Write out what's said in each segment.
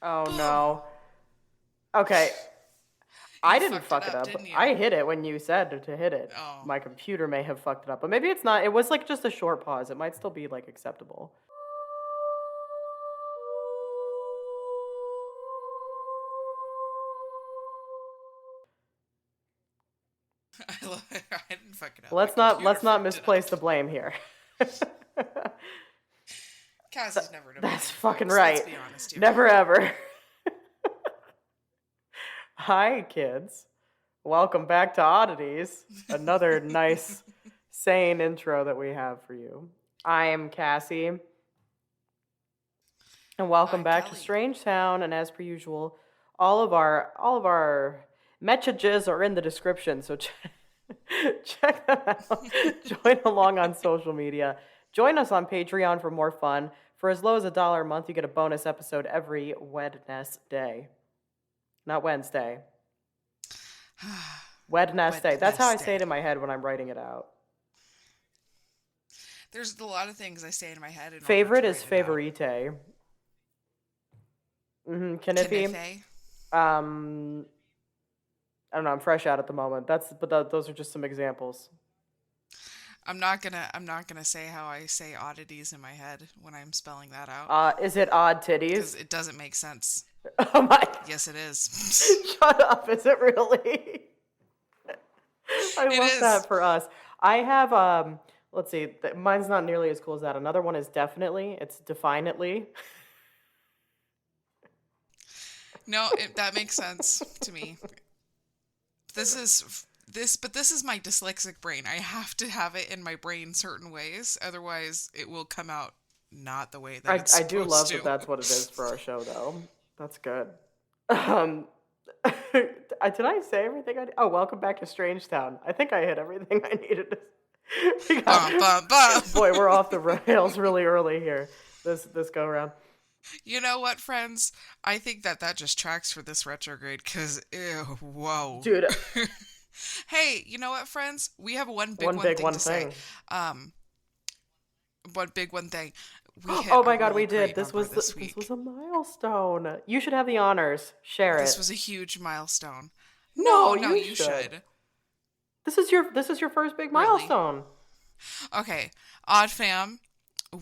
Oh Boom! no. Okay, I You didn't fucked it fuck it up, up. didn't you? I hit it when you said to hit it. Oh. My computer may have fucked it up, but maybe it's not. It was like just a short pause. It might still be like acceptable. I didn't fuck it up. My Let's computer not fucked it up. misplace the blame here. Cassie's never to That's blame, fucking folks. Let's right. be honest here. Never ever. Hi, kids. Welcome back to Oddities. Another nice, sane intro that we have for you. I am Cassie, and welcome I'm back to Kellie. Strange Town. And as per usual, all of our messages are in the description, so check them out. Join along on social media. Join us on Patreon for more fun. For as low as $1 a month, you get a bonus episode every Wednesday. Not Wednesday. Wednesday. That's how I say it Wednesday. in my head when I'm writing it out. There's a lot of things I say in my head in order Favorite to is write it out. favorite. Kniffy. Knife. Um, I don't know. I'm fresh out at the moment. Those are just some examples. I'm not gonna say how I say oddities in my head when I'm spelling that out Is it odd because titties? it doesn't make sense. Oh my! Yes, it is. Shut up! Is it really? I It love is. that for us. I have Let's see. Mine's not nearly as cool as that. Another one is definitely. It's definitely. No, that makes sense to me. This is my dyslexic brain. I have to have it in my brain certain ways, otherwise it will come out not the way that it's I do supposed love that to. that's what it is for our show, though. That's good. Um, did I say everything I did? Oh, welcome back to Strange Town. I think I hit everything I needed to. We Bum bum bum. boy, we're off the rails really early here. This go around, You know what, friends? I think that just tracks for this retrograde. Cause ew, whoa. dude. Hey, you know what, friends? We have one big One one big thing one to say. thing. Um, one big one thing. We hit Oh a my God, really we did. great number this This week. was a milestone. You should have the honors. Share This it. was a huge milestone. No, No, you you should. should. This is your first big Really? milestone. Okay, Odd Fam,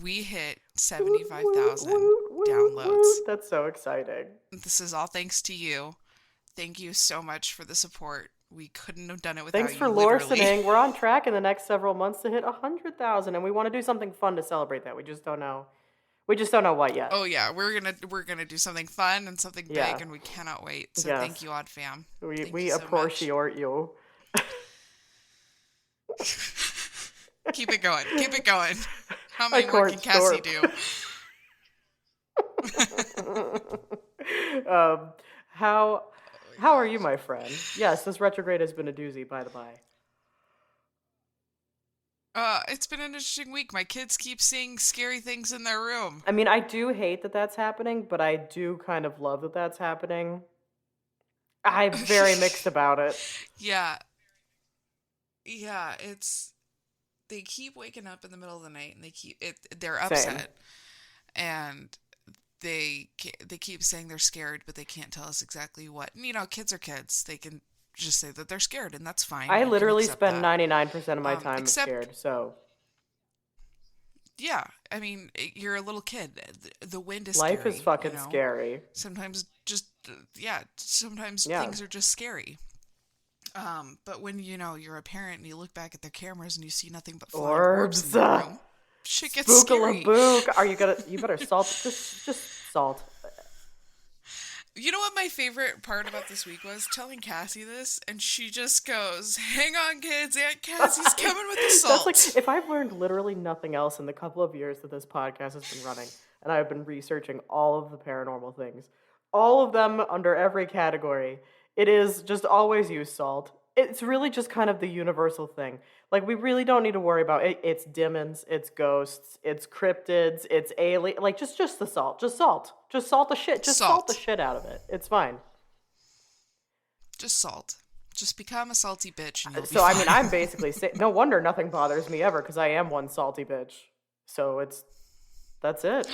we hit Woot, woot, 75,000 woot, woot, downloads. woot. That's so exciting. This is all thanks to you. Thank you so much for the support. We couldn't have done it Thanks without for you, literally. Lorsening. We're on track in the next several months to hit 100,000, and we want to do something fun to celebrate that. We just don't know. We just don't know what yet. Oh yeah, we're gonna do something fun and something Yeah. big, and we cannot wait. So thank Yes. you, Odd Fam. Thank We you so much. appreciate you. Keep it going. Keep it going. How I many more can court Cassie storp. do? um, how Oh my how are you, gosh. my friend? Yes, this retrograde has been a doozy, by the by. It's been an interesting week. My kids keep seeing scary things in their room. I mean, I do hate that that's happening, but I do kind of love that that's happening. I'm very mixed about it. Yeah, yeah. They keep waking up in the middle of the night, and they're Same. upset, and they keep saying they're scared, but they can't tell us exactly what. And, kids are kids. They can just say that they're scared, and that's fine. I I can literally accept spend that. 99% of my time Except, scared, so yeah, I mean, you're a little kid. The wind is life is scary, fucking scary. Sometimes just, yeah, sometimes Yeah. things are just scary. But when, you're a parent and you look back at their cameras and you see nothing but flying orbs in Orbs. the room, shit gets scary. Spookalabook. You better salt, just salt. You know what my favorite part about this week was? Telling Cassie this, and she just goes, "Hang on, kids, Aunt Cassie's coming with the That's like, salt." if I've learned literally nothing else in the couple of years that this podcast has been running, and I've been researching all of the paranormal things, all of them under every category, it is just always use salt. It's really just kind of the universal thing. Like, we really don't need to worry about it. It's demons, it's ghosts, it's cryptids, it's alien. Like, just the salt. Just salt. Just salt the shit. Just salt the Salt. shit out of it. It's fine. Just salt. Just become a salty bitch and you'll be So, I mean, fine. I'm basically no wonder nothing bothers me ever, because I am one salty bitch. So that's it.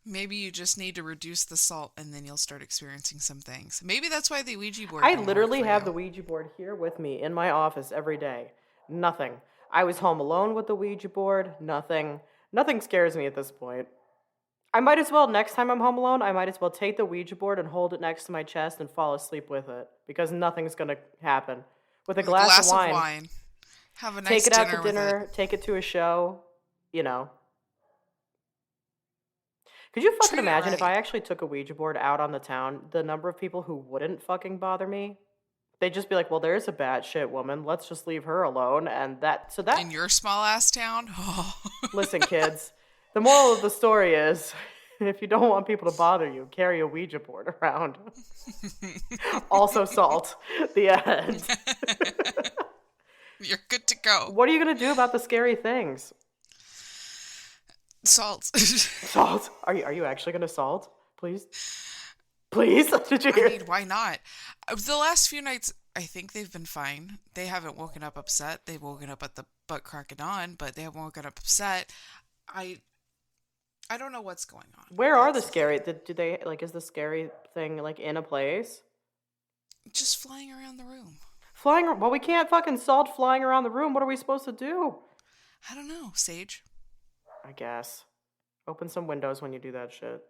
Maybe you just need to reduce the salt and then you'll start experiencing some things. Maybe that's why the Ouija board I didn't work literally for have you. the Ouija board here with me in my office every day. Nothing. I was home alone with the Ouija board. Nothing. Nothing scares me at this point. I might as well, next time I'm home alone, I might as well take the Ouija board and hold it next to my chest and fall asleep with it because nothing's going to happen. With a With a glass of glass of wine, wine. Have a take nice it out to dinner with it. dinner, take it to a show, you know. Could you fucking Treat it imagine if I right. actually took a Ouija board out on the town, the number of people who wouldn't fucking bother me? They'd just be like, well, there's a batshit woman. Let's just leave her alone. And that, In your small ass town? Oh. listen, kids, the moral of the story is if you don't want people to bother you, carry a Ouija board around. Also, salt. The end. You're good to go. What are you going to do about the scary things? Salt. Salt? Are you actually going to salt? Please? Please? Did you hear? I mean, why not? The last few nights, I think they've been fine. They haven't woken up upset. They've woken up at the butt crack of dawn, but they haven't woken up upset. I don't know what's going on. Where are the That's scary? Do they like? Is the scary thing like in a place? just flying around the room. Flying? Well, we can't fucking salt flying around the room. What are we supposed to do? I don't know, Sage. I guess. Open some windows when you do that shit.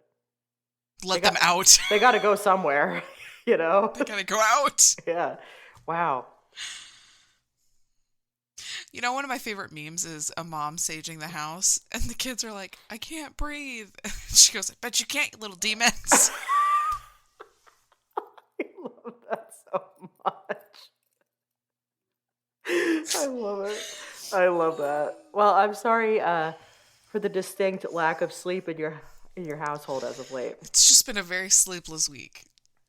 Let them out. They got to go somewhere, you know? They gotta go out. Yeah. Wow. You know, one of my favorite memes is a mom saging the house, and the kids are like, I can't breathe. She goes, I bet you can't, you little demons. I love that so much. I love it. I love that. Well, I'm sorry for the distinct lack of sleep in your household as of late. It's just been a very sleepless week.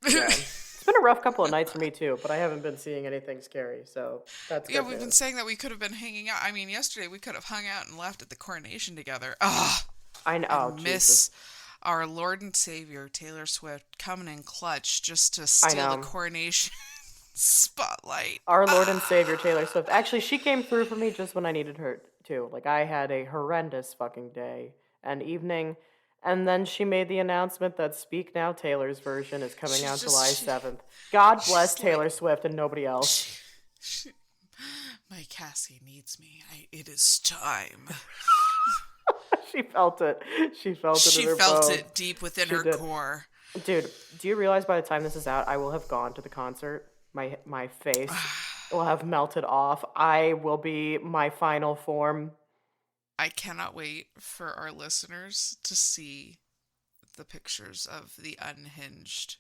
Yeah. It's been a rough couple of nights for me too, but I haven't been seeing anything scary, so that's good. Yeah, we've been saying that we could have been hanging out. I mean, yesterday we could have hung out and laughed at the coronation together. Ah, I know. I Oh, miss Jesus. our Lord and Savior Taylor Swift coming in clutch just to I steal the know. coronation spotlight. Our Lord and Savior Taylor Swift. Actually, she came through for me just when I needed her too. Like I had a horrendous fucking day and evening, and then she made the announcement that Speak Now Taylor's version is coming She's out just- July she- 7th. God bless she's Taylor like- Swift and nobody else. My Cassie needs me. It is time. She felt it. She felt it She in her felt bones. it deep within She her did. core. Dude, do you realize by the time this is out, I will have gone to the concert? My face will have melted off. I will be my final form. I cannot wait for our listeners to see the pictures of the unhinged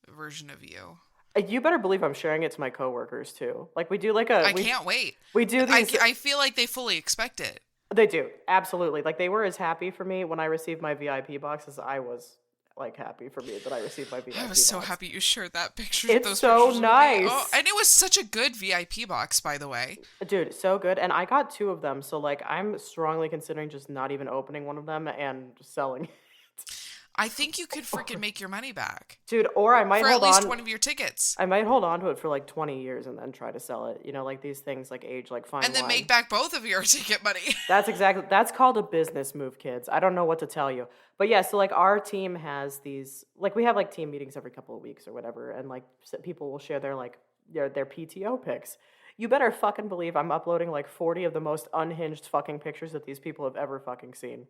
version of you. You better believe I'm sharing it to my coworkers too. Like we do like a I can't wait. we do these I feel like they fully expect it. They do. Absolutely. Like they were as happy for me when I received my VIP box as I was like happy for me that I received my VIP I was so box. happy you shared that picture. It's those so pictures with me. nice. Oh, and it was such a good VIP box, by the way. Dude, so good. And I got two of them, so like I'm strongly considering just not even opening one of them and selling it. I think you could freaking make your money back Dude, or I might for at hold least on one of your tickets, I might hold on to it for like 20 years and then try to sell it. You know, like these things like age like fine and then wine. make back both of your ticket money. That's called a business move, kids. I don't know what to tell you. But yeah, so like our team has these, like we have like team meetings every couple of weeks or whatever, and like people will share their like their PTO pics. You better fucking believe I'm uploading like 40 of the most unhinged fucking pictures that these people have ever fucking seen.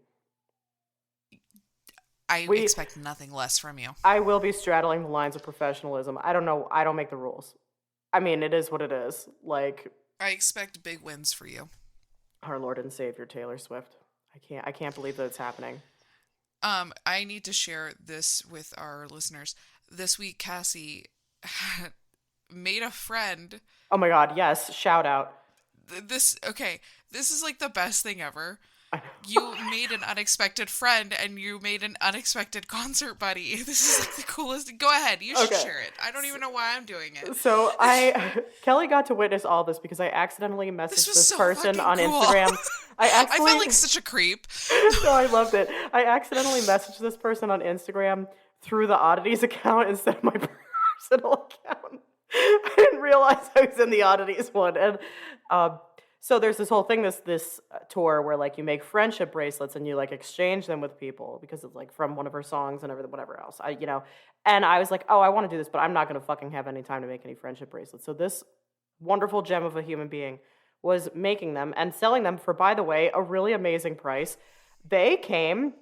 I expect nothing less from you. I will be straddling the lines of professionalism. I don't know. I don't make the rules. I mean, it is what it is. Like I expect big wins for you. our Lord and Savior Taylor Swift. I can't believe that it's happening. I need to share this with our listeners. This week, Cassie made a friend. Oh my god, yes. Shout out. This is like the best thing ever. You made an unexpected friend and you made an unexpected concert buddy. This is like the coolest. Go ahead, you should Okay. share it. I don't even know why I'm doing it. So Kellie got to witness all this because I accidentally messaged This was this so person fucking on cool. Instagram. I I accidentally felt like such a creep. no, I loved it. I accidentally messaged this person on Instagram through the Oddities account instead of my personal account. I didn't realize I was in the Oddities one, and So there's this whole thing, this tour where like you make friendship bracelets and you like exchange them with people because it's like from one of her songs and everything, whatever else. And I was like, oh, I want to do this, but I'm not gonna fucking have any time to make any friendship bracelets. So this wonderful gem of a human being was making them and selling them for, by the way, a really amazing price. They came.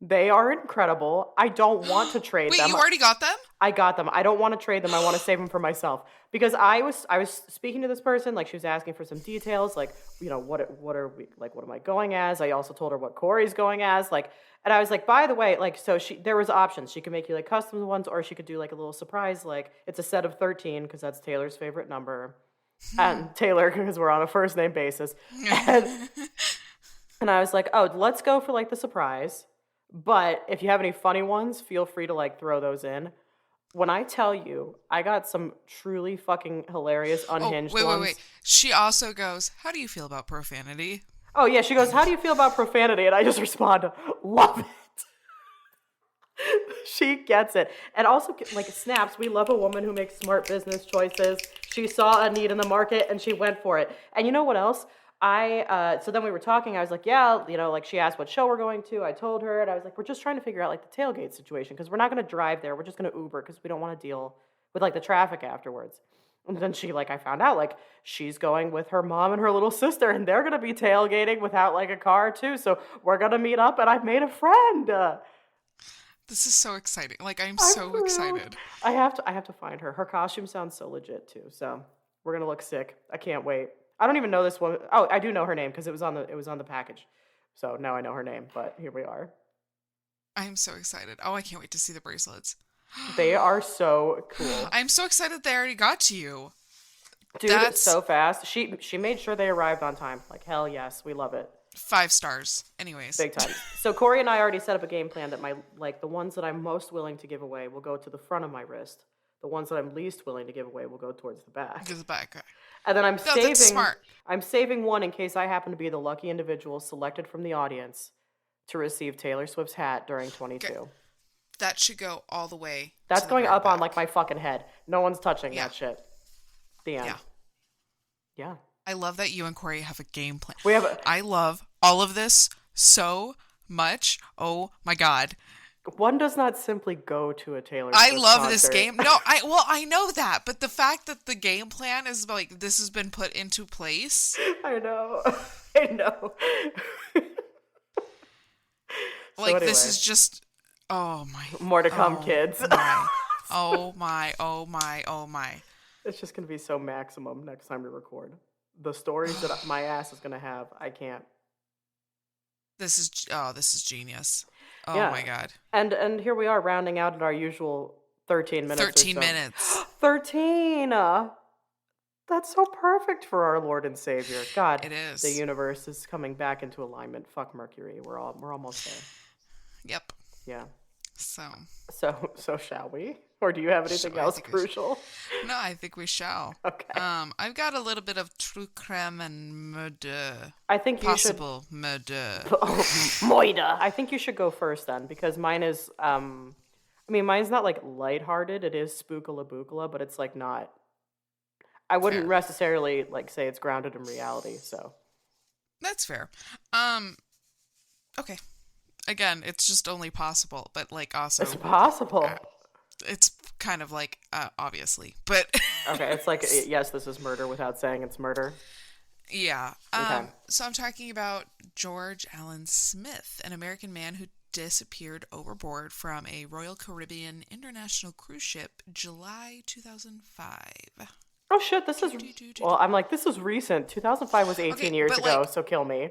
They are incredible. I don't want to trade Wait, them. you already got them? I got them. I don't want to trade them. I want to save them for myself because I was speaking to this person, like she was asking for some details, like what are we like, what am I going as? I also told her what Corey's going as, like, and I was like, by the way, like, so there was options. She could make you like custom ones, or she could do like a little surprise, like it's a set of 13 because that's Taylor's favorite number, and Taylor because we're on a first name basis, and I was like, oh, let's go for like the surprise. But if you have any funny ones, feel free to like throw those in. When I tell you, I got some truly fucking hilarious unhinged ones. Wait. She also goes, how do you feel about profanity? Oh yeah, she goes, how do you feel about profanity? And I just respond, love it. She gets it. And also, like, snaps, we love a woman who makes smart business choices. She saw a need in the market and she went for it. And you know what else? So then we were talking, I was like, yeah, like she asked what show we're going to. I told her, and I was like, we're just trying to figure out like the tailgate situation because we're not going to drive there. We're just going to Uber because we don't want to deal with like the traffic afterwards. And then I found out like she's going with her mom and her little sister, and they're going to be tailgating without like a car too. So we're going to meet up, and I've made a friend. This is so exciting. Like, I'm so excited. I have to find her. Her costume sounds so legit too. So we're going to look sick. I can't wait. I don't even know this woman. Oh, I do know her name because it was on the package. So now I know her name, but here we are. I'm so excited. Oh, I can't wait to see the bracelets. They are so cool. I'm so excited they already got to you. Dude, it's so fast. She made sure they arrived on time. Like, hell yes, we love it. 5 stars. Anyways. Big time. So Corey and I already set up a game plan that the ones that I'm most willing to give away will go to the front of my wrist. The ones that I'm least willing to give away will go towards the back. To the back. Okay. And then that's smart. I'm saving one in case I happen to be the lucky individual selected from the audience to receive Taylor Swift's hat during 22. Okay. That should go all the way. That's going up on like my fucking head. No one's touching that shit. The end. Yeah. I love that you and Corey have a game plan. I love all of this so much. Oh my God. One does not simply go to a Taylor Swift I love concert. this game. No, I know that, but the fact that the game plan is like this has been put into place. I know. Like, anyway. This is just, oh my. More to come, kids. Oh my. It's just going to be so maximum next time we record. The stories that my ass is going to have, I can't. This is genius. Oh my God. And here we are rounding out at our usual 13 minutes. 13 minutes. 13! That's so perfect for our Lord and Savior. God, it is. The universe is coming back into alignment. Fuck Mercury. We're almost there. Yep. Yeah. So shall we? Or do you have anything else crucial? No, I think we shall. Okay. I've got a little bit of true crime and murder. I think possible murder. Moida. I think you should go first then, because mine is mine's not like lighthearted. It is spookala, but it's like not. I wouldn't necessarily like say it's grounded in reality. So that's fair. Okay. Again, it's just only possible, but like also it's possible. It's kind of like obviously, but okay. It's like yes, this is murder without saying it's murder. Yeah. Okay. So I'm talking about George Allen Smith, an American man who disappeared overboard from a Royal Caribbean International cruise ship, July 2005. Oh shit! This is well. I'm like, this is recent. 2005 was 18 years ago. So kill me.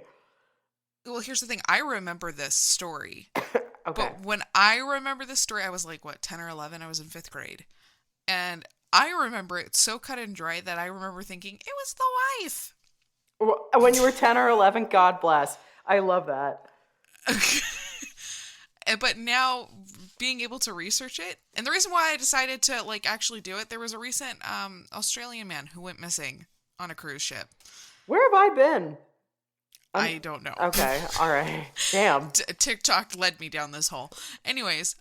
Well, here's the thing. I remember this story. Okay. But when I remember this story, I was like, 10 or 11? I was in 5th grade. And I remember it so cut and dry that I remember thinking, it was the wife. When you were 10 or 11, God bless. I love that. But now, being able to research it, and the reason why I decided to actually do it, there was a recent Australian man who went missing on a cruise ship. Where have I been? I don't know. Okay, all right. Damn. TikTok led me down this hole. Anyways,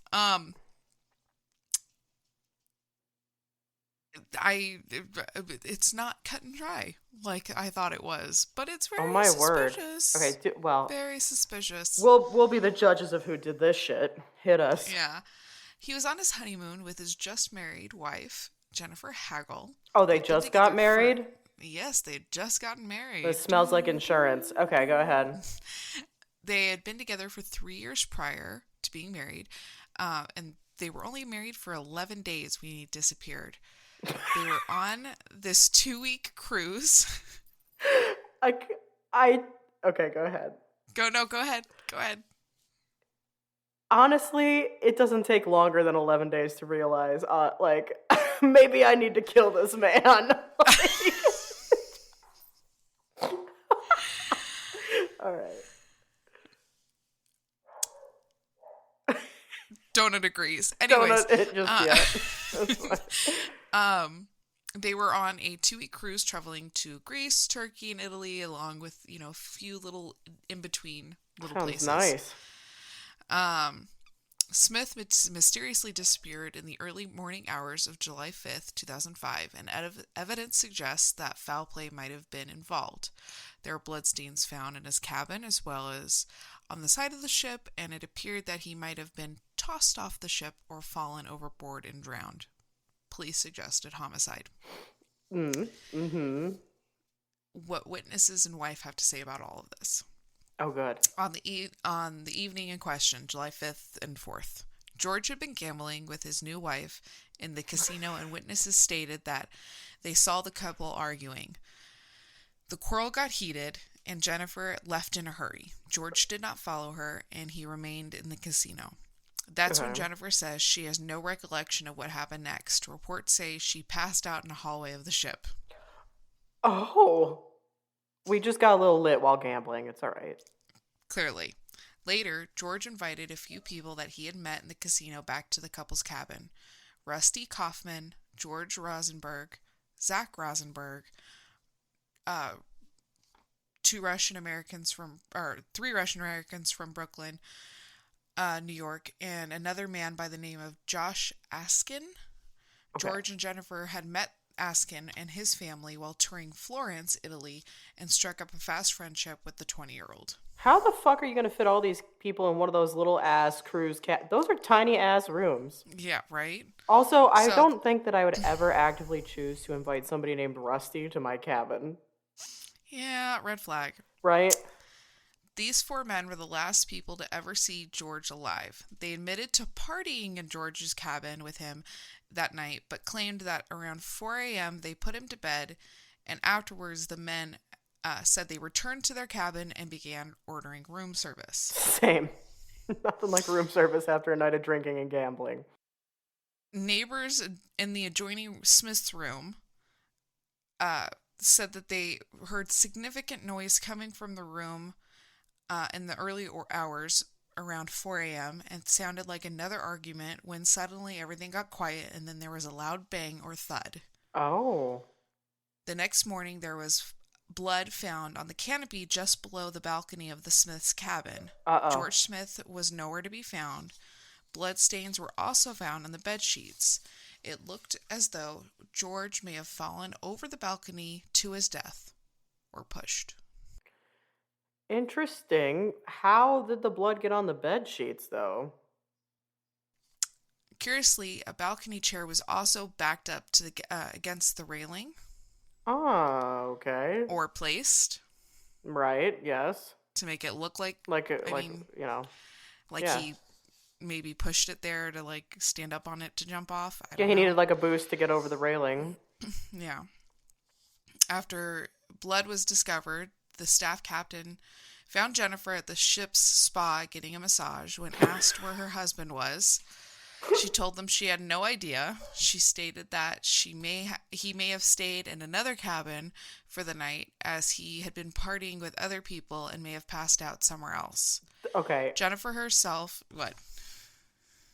it's not cut and dry like I thought it was, but it's Oh very my word. Okay, suspicious. well, Very suspicious. we'll be the judges of who did this shit. Hit us. Yeah. He was on his honeymoon with his just married wife, Jennifer Hagel. Oh, they They'd been just got together for, married? yes, they'd just gotten It married. smells like insurance. Okay, go ahead. They had been together for 3 years prior to being married, and they were only married for 11 days when he disappeared. They were on this 2-week cruise. I, I, okay, go ahead. Go ahead. Go ahead. Honestly, it doesn't take longer than 11 days to realize, like, maybe I need to kill this man. All right. Donut agrees. Anyways, they were on a 2-week cruise traveling to Greece, Turkey, and Italy, along with, a few little in-between little Sounds places. Nice. Smith mysteriously disappeared in the early morning hours of July 5th, 2005, and evidence suggests that foul play might have been involved. There were bloodstains found in his cabin as well as on the side of the ship, and it appeared that he might have been tossed off the ship or fallen overboard and drowned. Police suggested homicide. Mm-hmm. What witnesses and wife have to say about all of this? Oh, good. On the evening in question, July 5th and 4th, George had been gambling with his new wife in the casino, and witnesses stated that they saw the couple arguing. The quarrel got heated, and Jennifer left in a hurry. George did not follow her, and he remained in the casino. That's when Jennifer says she has no recollection of what happened next. Reports say she passed out in a hallway of the ship. Oh. We just got a little lit while gambling. It's all right. Clearly. Later, George invited a few people that he had met in the casino back to the couple's cabin. Rusty Kaufman, George Rosenberg, Zach Rosenberg, 3 Russian Americans from Brooklyn, New York, and another man by the name of Josh Askin. Okay. George and Jennifer had met Askin and his family while touring Florence, Italy, and struck up a fast friendship with the 20-year-old. How the fuck are you going to fit all these people in one of those little ass cruise those are tiny ass rooms. Yeah, right? Also, I don't think that I would ever actively choose to invite somebody named Rusty to my cabin. Yeah, red flag. Right? These 4 men were the last people to ever see George alive. They admitted to partying in George's cabin with him that night, but claimed that around 4 a.m. they put him to bed, and afterwards the men said they returned to their cabin and began ordering room service. Same. Nothing like room service after a night of drinking and gambling. Neighbors in the adjoining Smith's room said that they heard significant noise coming from the room in the early hours around 4 a.m. and sounded like another argument when suddenly everything got quiet and then there was a loud bang or thud. Oh. The next morning there was blood found on the canopy just below the balcony of the Smith's cabin. Uh-oh. George Smith was nowhere to be found. Blood stains were also found on the bed sheets. It looked as though George may have fallen over the balcony to his death or pushed. Interesting. How did the blood get on the bed sheets, though? Curiously, a balcony chair was also backed up to the against the railing. Oh, okay. Or placed. Right. Yes. To make it look like yeah. He maybe pushed it there to stand up on it to jump off. He needed a boost to get over the railing. Yeah. After blood was discovered, the staff captain found Jennifer at the ship's spa getting a massage. When asked where her husband was, she told them she had no idea. She stated that he may have stayed in another cabin for the night as he had been partying with other people and may have passed out somewhere else. Okay. Jennifer herself, what?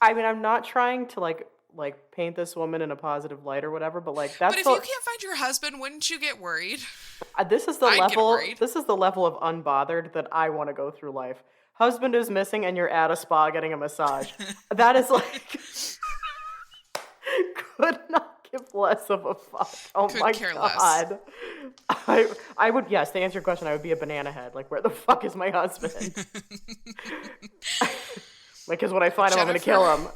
I mean, I'm not trying to paint this woman in a positive light or whatever, but that's. But if you can't find your husband, wouldn't you get worried? This is the level. This is the level of unbothered that I want to go through life. Husband is missing, and you're at a spa getting a massage. That is could not give less of a fuck. Oh Could my care less. god. I would, yes, to answer your question, I would be a banana head. Like, where the fuck is my husband? Because when I find him, I'm gonna Jennifer kill him.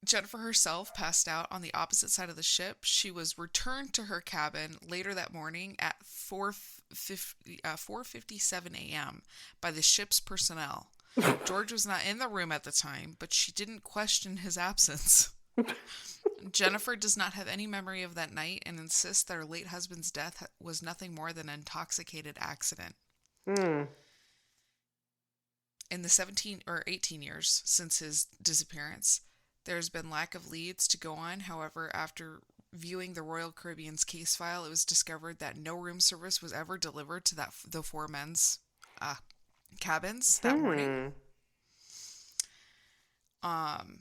Jennifer herself passed out on the opposite side of the ship. She was returned to her cabin later that morning at 4:57 a.m. by the ship's personnel. George was not in the room at the time, but she didn't question his absence. Jennifer does not have any memory of that night and insists that her late husband's death was nothing more than an intoxicated accident. Hmm. In the 17 or 18 years since his disappearance, there's been lack of leads to go on. However, after viewing the Royal Caribbean's case file, it was discovered that no room service was ever delivered to the four men's cabins that morning. On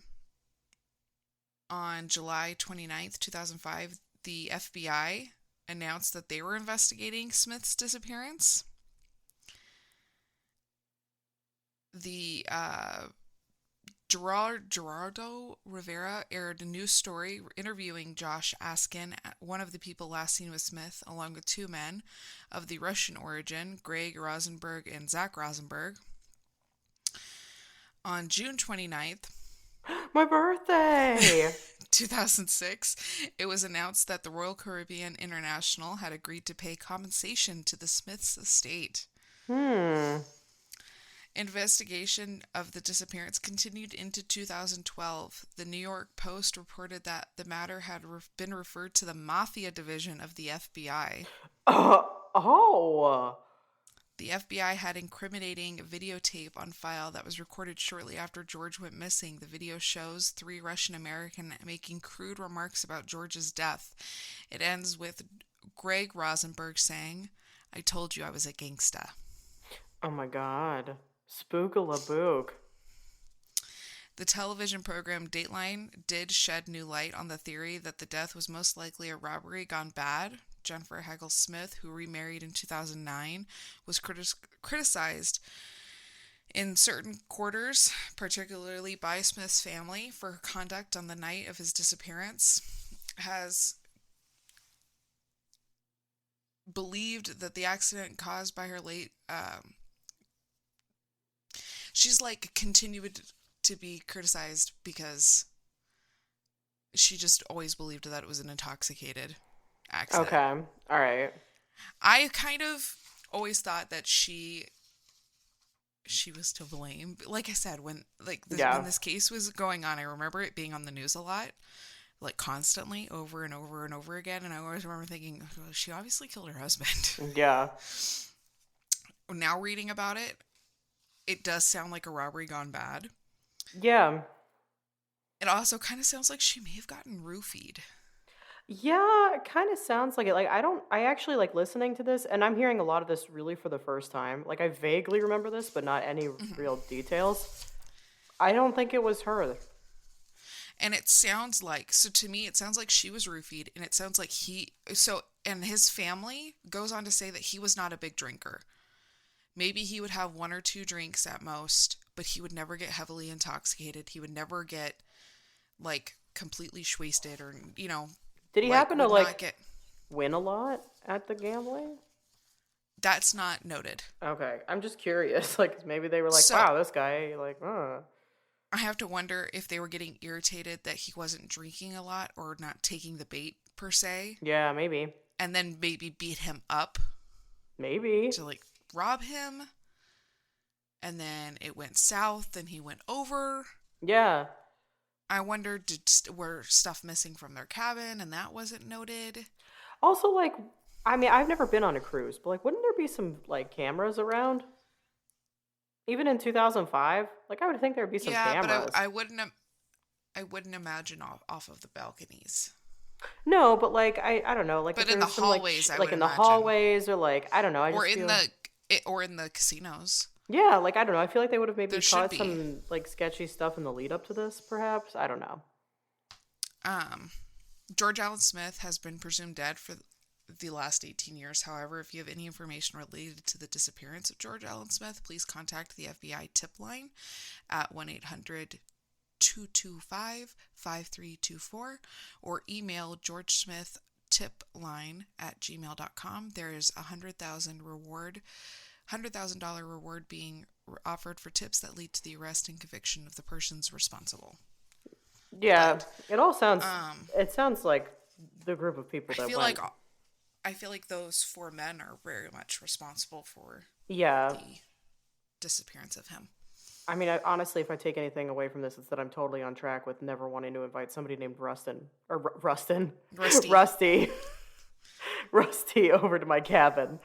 July 29th, 2005, the FBI announced that they were investigating Smith's disappearance. The Gerardo Rivera aired a news story interviewing Josh Askin, one of the people last seen with Smith, along with two men of the Russian origin, Greg Rosenberg and Zach Rosenberg. On June 29th, My birthday! 2006, it was announced that the Royal Caribbean International had agreed to pay compensation to the Smiths' estate. Investigation of the disappearance continued into 2012. The New York Post reported that the matter had been referred to the Mafia Division of the FBI. Oh. The FBI had incriminating videotape on file that was recorded shortly after George went missing. The video shows three Russian Americans making crude remarks about George's death. It ends with Greg Rosenberg saying, "I told you I was a gangsta." Oh my god. Spookalabook. The television program Dateline did shed new light on the theory that the death was most likely a robbery gone bad. Jennifer Hagel Smith, who remarried in 2009, was criticized in certain quarters, particularly by Smith's family, for her conduct on the night of his disappearance. Has believed that the accident caused by her late... she's continued to be criticized because she just always believed that it was an intoxicated accident. Okay. All right. I kind of always thought that she was to blame. Like I said, when this case was going on, I remember it being on the news a lot, constantly, over and over and over again. And I always remember thinking, well, she obviously killed her husband. Yeah. Now reading about it, it does sound like a robbery gone bad. Yeah. It also kind of sounds like she may have gotten roofied. Yeah, it kind of sounds like it. I actually like listening to this, and I'm hearing a lot of this really for the first time. Like, I vaguely remember this, but not any real details. I don't think it was her. And it sounds like, so to me, it sounds like she was roofied, and it sounds like and his family goes on to say that he was not a big drinker. Maybe he would have one or two drinks at most, but he would never get heavily intoxicated. He would never get, completely wasted or, Did he happen to, win a lot at the gambling? That's not noted. Okay. I'm just curious. Maybe they were wow, this guy, I have to wonder if they were getting irritated that he wasn't drinking a lot or not taking the bait, per se. Yeah, maybe. And then maybe beat him up. Maybe. To, rob him. And then it went south and he went over. Yeah. I wonder, were stuff missing from their cabin and that wasn't noted? Also, I've never been on a cruise, but, wouldn't there be some, cameras around? Even in 2005? I would think there would be some cameras. Yeah, but I wouldn't imagine off of the balconies. No, but, I don't know. But in the hallways, I would in imagine. The hallways, or, I don't know. Or in the casinos. Yeah, I don't know. I feel like they would have maybe caught some, sketchy stuff in the lead up to this, perhaps. I don't know. George Allen Smith has been presumed dead for the last 18 years. However, if you have any information related to the disappearance of George Allen Smith, please contact the FBI tip line at 225-5324 or email georgesmithtipline@gmail.com. There is a $100,000 reward being offered for tips that lead to the arrest and conviction of the persons responsible. Yeah, But, it all sounds. It sounds like the group of people that I feel like those 4 men are very much responsible for the disappearance of him. I mean, honestly, if I take anything away from this, it's that I'm totally on track with never wanting to invite somebody named Rusty Rusty over to my cabin.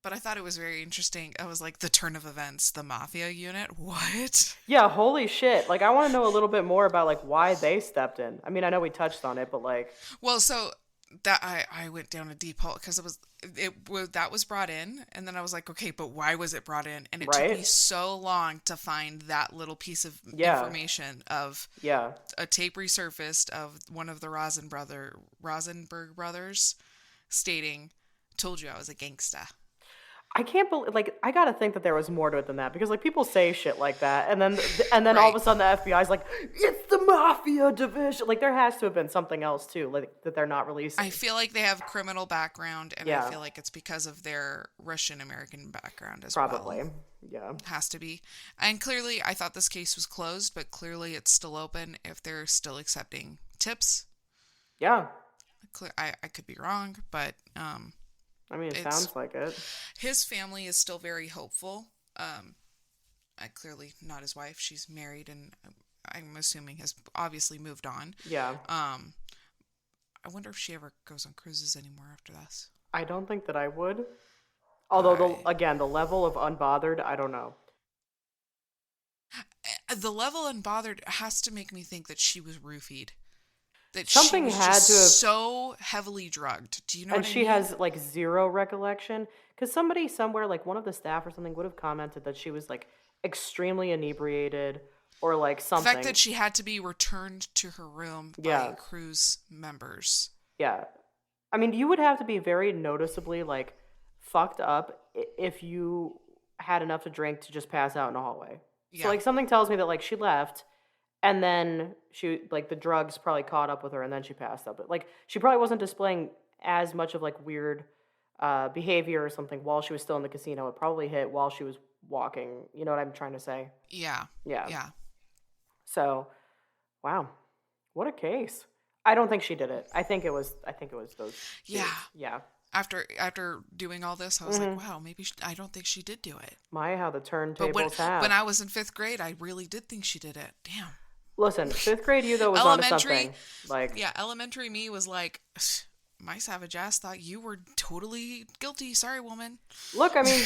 But I thought it was very interesting. I was like, the turn of events, the mafia unit, what? Yeah, holy shit. Like, I want to know a little bit more about, like, why they stepped in. I mean, I know we touched on it, but, like... Well, so that I went down a deep hole because that was brought in, and then I was like, okay, but why was it brought in? And it took me so long to find that little piece of information of a tape resurfaced of one of the Rosenberg brothers stating, "Told you I was a gangsta." I can't believe, like, I gotta think that there was more to it than that, because, like, people say shit like that, and then all of a sudden the FBI's like, it's the mafia division. Like, there has to have been something else too, like, that they're not releasing. I feel like they have criminal background, and I feel like it's because of their Russian American background as well. Probably, yeah. Has to be. And clearly, I thought this case was closed, but clearly it's still open if they're still accepting tips. Yeah. I could be wrong, but I mean, it sounds like it. His family is still very hopeful. Clearly not his wife. She's married, and I'm assuming has obviously moved on. Yeah. I wonder if she ever goes on cruises anymore after this. I don't think that I would. Although, the level of unbothered, I don't know. The level unbothered has to make me think that she was roofied. That something she was had just to have so heavily drugged. Do you know what I mean? And she has, like, zero recollection. Because somebody somewhere, like, one of the staff or something would have commented that she was, like, extremely inebriated or, like, something. The fact that she had to be returned to her room by cruise members. Yeah. I mean, you would have to be very noticeably, like, fucked up if you had enough to drink to just pass out in a hallway. Yeah. So, like, something tells me that, like, she left... And then she, like, the drugs probably caught up with her, and then she passed out. But, like, she probably wasn't displaying as much of, like, weird behavior or something while she was still in the casino. It probably hit while she was walking. You know what I'm trying to say? Yeah. Yeah. So, wow, what a case. I don't think she did it. I think it was those. Yeah. Dudes. Yeah. After doing all this, I was like, wow, maybe I don't think she did do it. How the turntables have. When I was in 5th grade, I really did think she did it. Damn. Listen, 5th grade you, though, was onto something. Like, yeah, elementary me was like, my savage ass thought you were totally guilty. Sorry, woman. Look, I mean,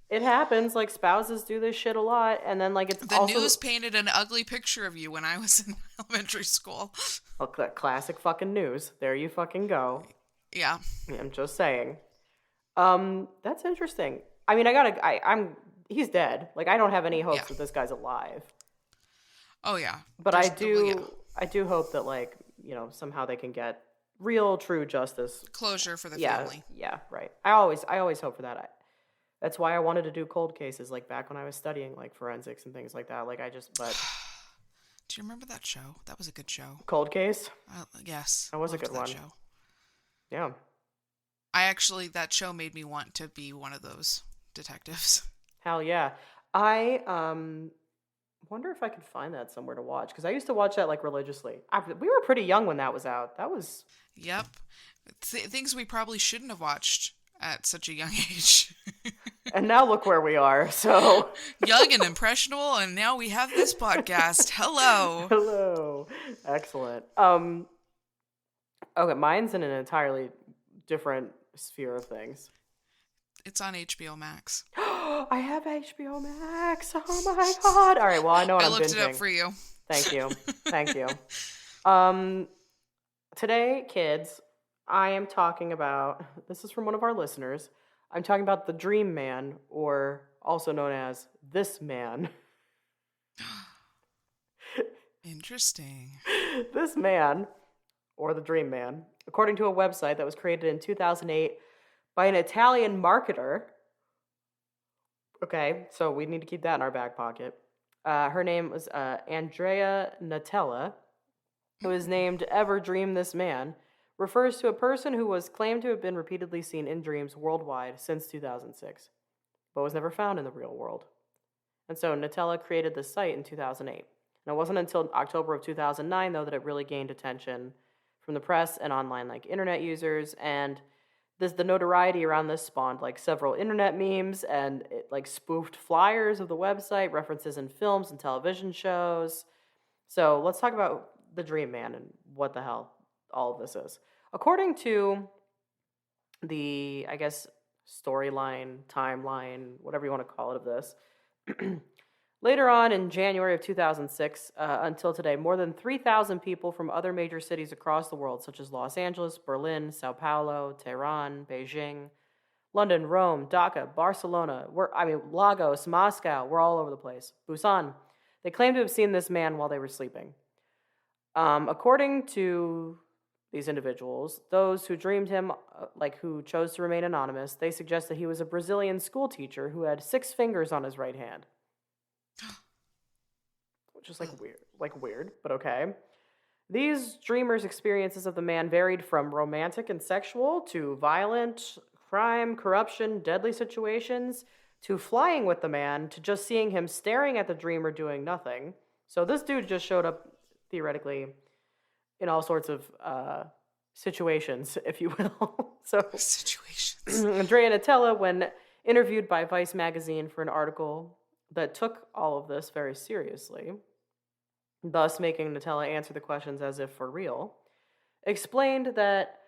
it happens. Like, spouses do this shit a lot, and then, like, it's the news painted an ugly picture of you when I was in elementary school. Well, classic fucking news. There you fucking go. Yeah. I'm just saying. That's interesting. I mean, he's dead. Like, I don't have any hopes that this guy's alive. Oh, yeah. But I do hope that, like, you know, somehow they can get real, true justice. Closure for the family. Yeah, right. I always hope for that. That's why I wanted to do cold cases, like, back when I was studying, like, forensics and things like that. Like, but... Do you remember that show? That was a good show. Cold Case? Yes. That was a good one. Show. Yeah. That show made me want to be one of those detectives. Hell yeah. I wonder if I could find that somewhere to watch, because I used to watch that, like, religiously. We were pretty young when that was out. That was... Yep. Things we probably shouldn't have watched at such a young age. And now look where we are, so... Young and impressionable, and now we have this podcast. Hello. Hello. Excellent. Okay, mine's in an entirely different sphere of things. It's on HBO Max. I have HBO Max. Oh my god! All right, well, I know what I'm binging. I looked it up for you. Thank you. Today, kids, I am talking about. This is from one of our listeners. I'm talking about the Dream Man, or also known as This Man. Interesting. This man, or the Dream Man, according to a website that was created in 2008 by an Italian marketer. Okay, so we need to keep that in our back pocket. Her name was Andrea Natella, who is named Ever Dream This Man, refers to a person who was claimed to have been repeatedly seen in dreams worldwide since 2006, but was never found in the real world. And so Natella created this site in 2008. And it wasn't until October of 2009, though, that it really gained attention from the press and online internet users. And the notoriety around this spawned several internet memes, and it spoofed flyers of the website, references in films and television shows. So let's talk about the Dream Man and what the hell all of this is. According to the, I guess, storyline, timeline, whatever you want to call it of this, later on in January of 2006 until today, more than 3,000 people from other major cities across the world, such as Los Angeles, Berlin, Sao Paulo, Tehran, Beijing, London, Rome, Dhaka, Barcelona, Lagos, Moscow, we're all over the place, Busan, they claim to have seen this man while they were sleeping. According to these individuals, those who dreamed him, who chose to remain anonymous, they suggest that he was a Brazilian school teacher who had 6 fingers on his right hand. Which is weird, but okay. These dreamers' experiences of the man varied from romantic and sexual to violent, crime, corruption, deadly situations, to flying with the man, to just seeing him staring at the dreamer doing nothing. So this dude just showed up, theoretically, in all sorts of situations, if you will. So situations. Andrea Natella, when interviewed by Vice magazine for an article that took all of this very seriously, thus making Natella answer the questions as if for real, explained that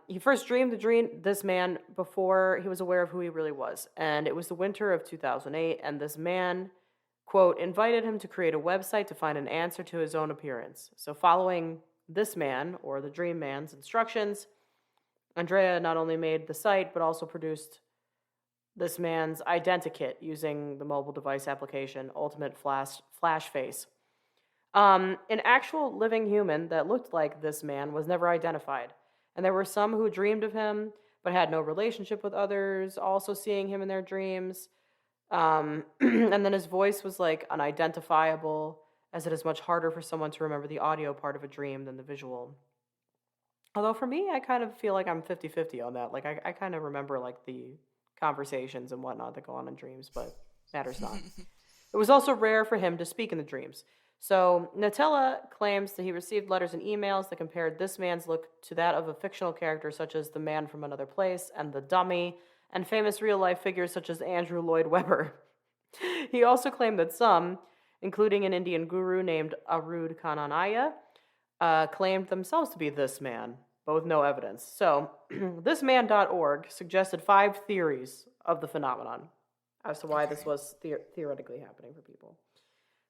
he first dreamed this man before he was aware of who he really was. And it was the winter of 2008, and this man, quote, invited him to create a website to find an answer to his own appearance. So following this man, or the Dream Man's instructions, Andrea not only made the site, but also produced this man's identikit using the mobile device application Ultimate Flash Face. An actual living human that looked like this man was never identified. And there were some who dreamed of him, but had no relationship with others, also seeing him in their dreams. And then his voice was unidentifiable, as it is much harder for someone to remember the audio part of a dream than the visual. Although for me, I kind of feel like I'm 50-50 on that. I kind of remember the conversations and whatnot that go on in dreams, but matters not. It was also rare for him to speak in the dreams. So Natella claims that he received letters and emails that compared this man's look to that of a fictional character such as the Man from Another Place and the Dummy, and famous real-life figures such as Andrew Lloyd Webber. He also claimed that some, including an Indian guru named Arud Kananaya, claimed themselves to be this man, but with no evidence. So, thisman.org suggested 5 theories of the phenomenon as to why this was theoretically happening for people.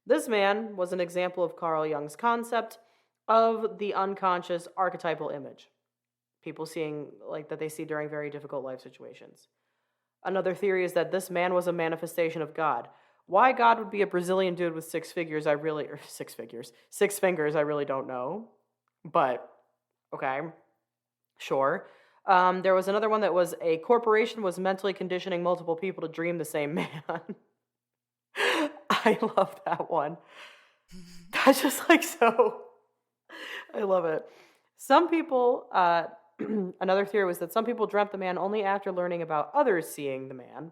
This man was an example of Carl Jung's concept of the unconscious archetypal image. People seeing, that they see during very difficult life situations. Another theory is that this man was a manifestation of God. Why God would be a Brazilian dude with 6 fingers, I really don't know. But, okay, sure. There was another one that was a corporation was mentally conditioning multiple people to dream the same man. I love that one. That's just so. I love it. Some people, another theory was that some people dreamt the man only after learning about others seeing the man.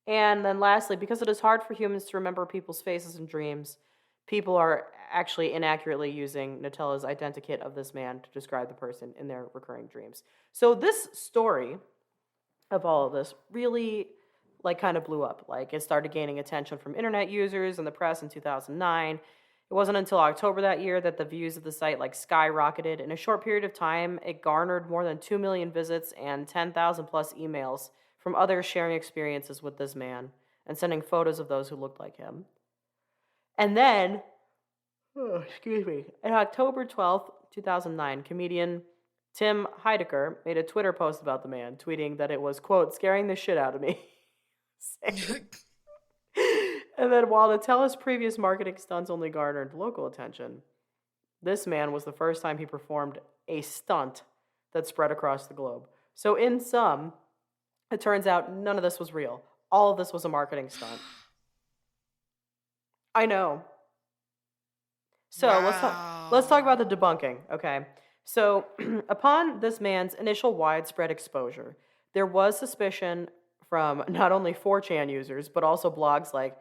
And then lastly, because it is hard for humans to remember people's faces in dreams, people are actually inaccurately using Natella's identikit of this man to describe the person in their recurring dreams. So this story of all of this really kind of blew up. It started gaining attention from internet users and the press in 2009. It wasn't until October that year that the views of the site skyrocketed. In a short period of time, it garnered more than 2 million visits and 10,000 plus emails from others sharing experiences with this man and sending photos of those who looked like him. And then, on October 12th, 2009, comedian Tim Heidecker made a Twitter post about the man, tweeting that it was, quote, scaring the shit out of me. And then while Natella's previous marketing stunts only garnered local attention, this man was the first time he performed a stunt that spread across the globe. So in sum, it turns out none of this was real. All of this was a marketing stunt. I know. So let's talk about Wow. the debunking, okay? So upon this man's initial widespread exposure, there was suspicion from not only 4chan users but also blogs like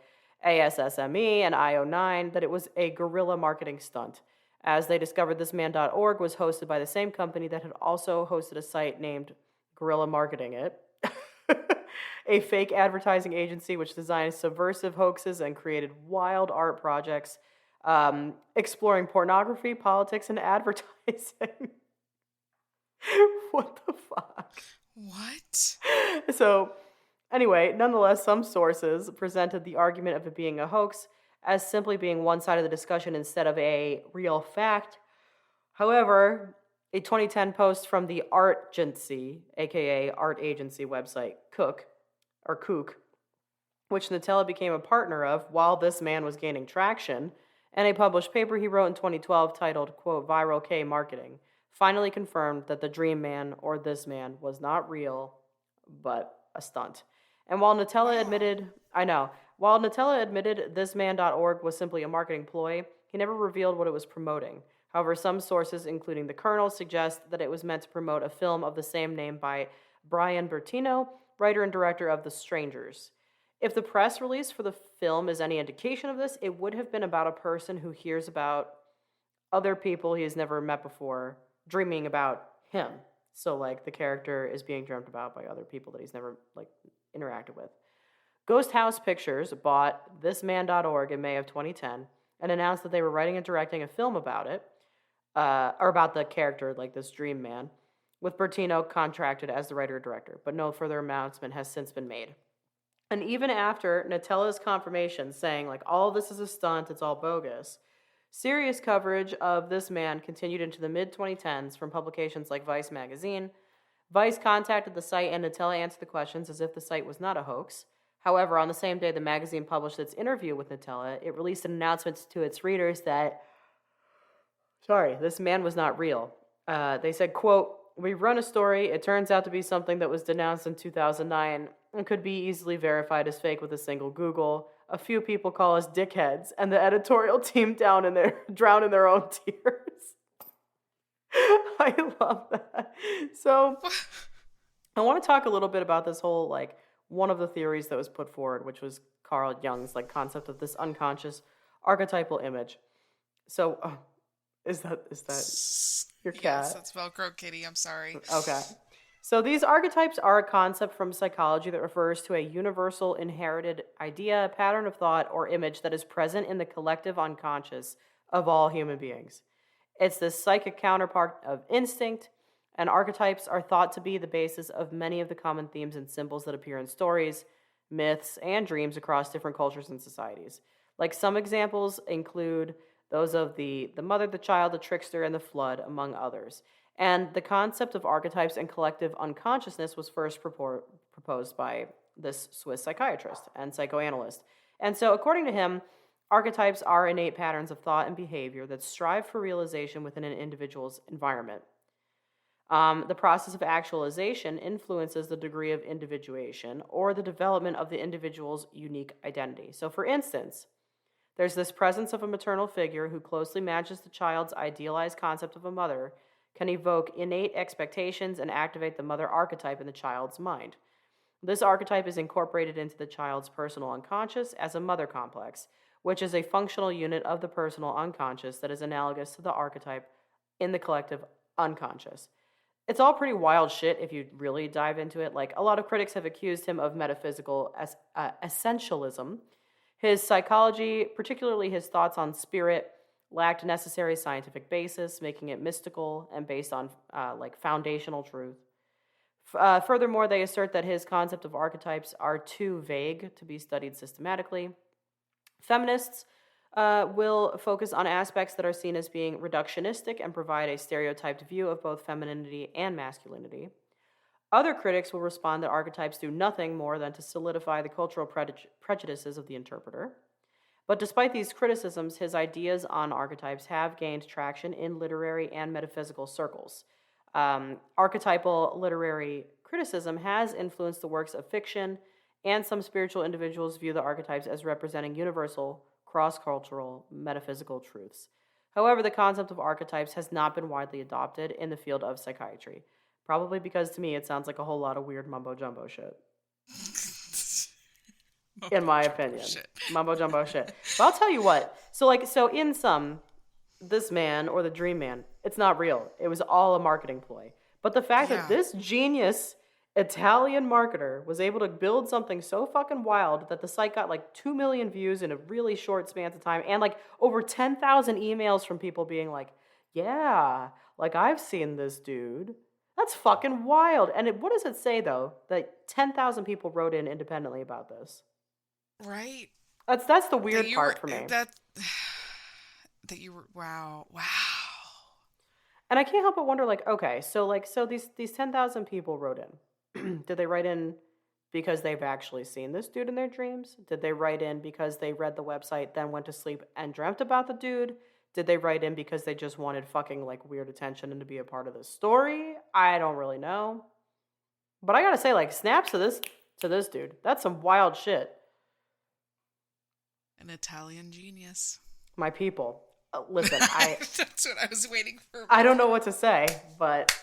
ASSME and IO9 that it was a guerrilla marketing stunt, as they discovered thisman.org was hosted by the same company that had also hosted a site named Guerrilla Marketing It, a fake advertising agency which designed subversive hoaxes and created wild art projects exploring pornography, politics, and advertising. What the fuck? What? So, anyway, nonetheless, some sources presented the argument of it being a hoax as simply being one side of the discussion instead of a real fact. However, a 2010 post from the Artgency, aka Art Agency website, Kook, which Nutella became a partner of while this man was gaining traction, and a published paper he wrote in 2012 titled, quote, Viral K Marketing, finally confirmed that the Dream Man, or this man, was not real, but a stunt. And while Nutella Wow. admitted, I know, while Nutella admitted thisman.org was simply a marketing ploy, he never revealed what it was promoting. However, some sources, including the Colonel, suggest that it was meant to promote a film of the same name by Brian Bertino, writer and director of The Strangers. If the press release for the film is any indication of this, it would have been about a person who hears about other people he has never met before dreaming about him. So like the character is being dreamt about by other people that he's never like interacted with. Ghost House Pictures bought thisman.org in May of 2010 and announced that they were writing and directing a film about it, or about the character, like this dream man, with Bertino contracted as the writer director, but no further announcement has since been made. And even after Nutella's confirmation saying, like, all of this is a stunt, it's all bogus, serious coverage of this man continued into the mid 2010s from publications like Vice magazine. Vice contacted the site and Nutella answered the questions as if the site was not a hoax. However, on the same day the magazine published its interview with Nutella, it released an announcement to its readers that, sorry, this man was not real. They said, quote, we run a story. It turns out to be something that was denounced in 2009 and could be easily verified as fake with a single Google. A few people call us dickheads, and the editorial team drown in their own tears. I love that. So I want to talk a little bit about this whole like one of the theories that was put forward, which was Carl Jung's like concept of this unconscious archetypal image. So is that your Yes, cat? that's Velcro Kitty. I'm sorry. Okay. So these archetypes are a concept from psychology that refers to a universal inherited idea, pattern of thought, or image that is present in the collective unconscious of all human beings. It's the psychic counterpart of instinct, and archetypes are thought to be the basis of many of the common themes and symbols that appear in stories, myths, and dreams across different cultures and societies. Like some examples include those of the mother, the child, the trickster, and the flood, among others. And the concept of archetypes and collective unconsciousness was first proposed by this Swiss psychiatrist and psychoanalyst. And so, according to him, archetypes are innate patterns of thought and behavior that strive for realization within an individual's environment. The process of actualization influences the degree of individuation or the development of the individual's unique identity. So, for instance, there's this presence of a maternal figure who closely matches the child's idealized concept of a mother, can evoke innate expectations and activate the mother archetype in the child's mind. This archetype is incorporated into the child's personal unconscious as a mother complex, which is a functional unit of the personal unconscious that is analogous to the archetype in the collective unconscious. It's all pretty wild shit if you really dive into it. Like, a lot of critics have accused him of metaphysical essentialism. His psychology, particularly his thoughts on spirit, lacked necessary scientific basis, making it mystical and based on like foundational truth. Furthermore, they assert that his concept of archetypes are too vague to be studied systematically. Feminists will focus on aspects that are seen as being reductionistic and provide a stereotyped view of both femininity and masculinity. Other critics will respond that archetypes do nothing more than to solidify the cultural prejudices of the interpreter. But despite these criticisms, his ideas on archetypes have gained traction in literary and metaphysical circles. Archetypal literary criticism has influenced the works of fiction, and some spiritual individuals view the archetypes as representing universal cross-cultural, metaphysical truths. However, the concept of archetypes has not been widely adopted in the field of psychiatry, probably because to me it sounds like a whole lot of weird mumbo jumbo shit. In my opinion, mumbo jumbo shit. But I'll tell you what. So in sum, this man or the dream man, it's not real. It was all a marketing ploy. But the fact that this genius Italian marketer was able to build something so fucking wild that the site got like 2 million views in a really short span of time and like over 10,000 emails from people being like, yeah, like I've seen this dude. That's fucking wild. And what does it say though? That 10,000 people wrote in independently about this. Right. That's the weird part for me. That you were wow. And I can't help but wonder, like, okay, so these 10,000 people wrote in. Did they write in because they've actually seen this dude in their dreams? Did they write in because they read the website, then went to sleep and dreamt about the dude? Did they write in because they just wanted fucking like weird attention and to be a part of the story? I don't really know. But I gotta say, like, snaps to this dude. That's some wild shit. An Italian genius. My people. Listen, That's what I was waiting for. I don't know what to say, but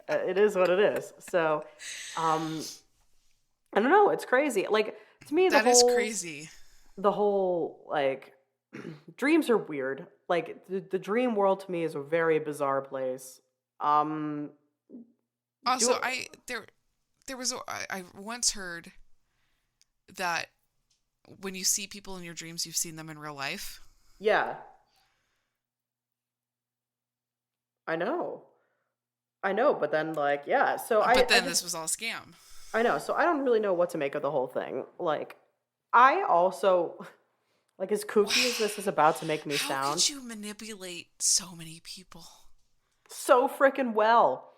it is what it is. So, I don't know. It's crazy. Like, to me, that is crazy. The whole, like, dreams are weird. Like, the dream world to me is a very bizarre place. Also, I once heard that when you see people in your dreams, you've seen them in real life. Yeah. I know, but then, like, yeah, so this was all a scam. I know, so I don't really know what to make of the whole thing. Like, I also, like, as kooky as this is about to make me sound... How could you manipulate so many people? So freaking well.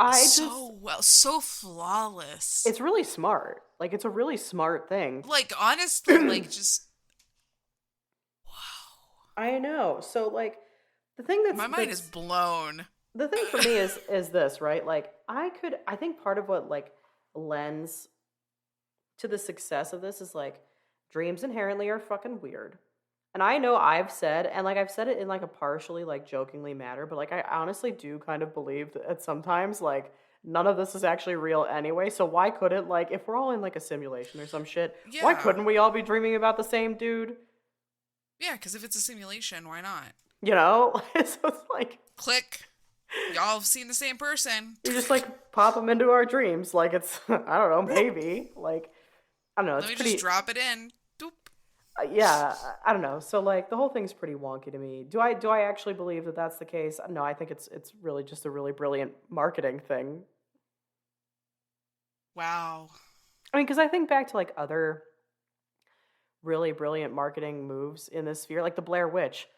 So flawless. It's really smart. Like, it's a really smart thing. Like, honestly, like, just... Wow. I know, so, like... The thing my mind is blown. The thing for me is this, right? Like, I think part of what, like, lends to the success of this is, like, dreams inherently are fucking weird. And I know I've said it in, like, a partially, like, jokingly manner, but, like, I honestly do kind of believe that sometimes, like, none of this is actually real anyway, so why couldn't, like, if we're all in, like, a simulation or some shit, why couldn't we all be dreaming about the same dude? Yeah, because if it's a simulation, why not? You know? So it's like... Click. Y'all have seen the same person. You just, like, pop them into our dreams. Like, it's... I don't know, maybe. Like, I don't know. It's Let me pretty... just drop it in. Doop. Yeah, I don't know. So, like, the whole thing's pretty wonky to me. Do I actually believe that that's the case? No, I think it's really just a really brilliant marketing thing. Wow. I mean, because I think back to, like, other really brilliant marketing moves in this sphere, like the Blair Witch.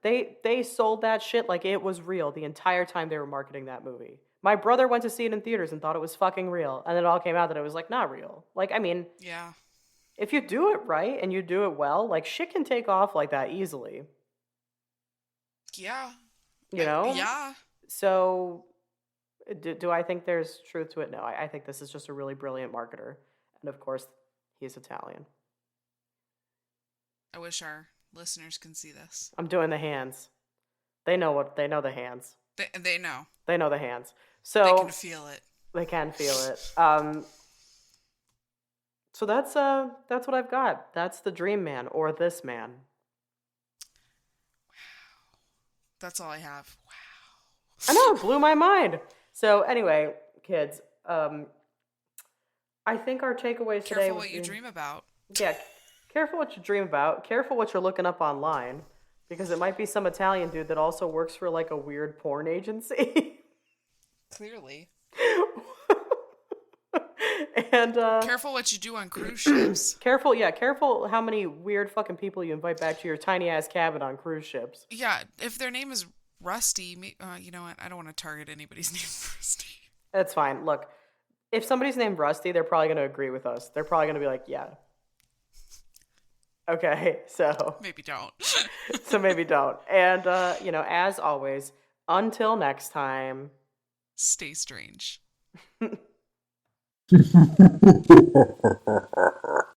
They sold that shit like it was real the entire time they were marketing that movie. My brother went to see it in theaters and thought it was fucking real, and then it all came out that it was, like, not real. Like, I mean, yeah, if you do it right and you do it well, like, shit can take off like that easily. Yeah. You know? Yeah. So, do I think there's truth to it? No, I think this is just a really brilliant marketer, and of course, he's Italian. I wish our listeners can see this. I'm doing the hands. They know the hands. They know. They know the hands. So they can feel it. They can feel it. So that's what I've got. That's the dream man or this man. Wow. That's all I have. Wow. I know, it blew my mind. So anyway, kids, I think our takeaways today. Careful what you dream about. Yeah. Careful what you dream about. Careful what you're looking up online, because it might be some Italian dude that also works for, like, a weird porn agency. Clearly. And careful what you do on cruise ships. Careful how many weird fucking people you invite back to your tiny ass cabin on cruise ships. Yeah, if their name is Rusty, you know what? I don't want to target anybody's name Rusty. That's fine. Look, if somebody's named Rusty, they're probably going to agree with us. They're probably going to be like, yeah. Okay, so... Maybe don't. So maybe don't. And, as always, until next time... Stay strange.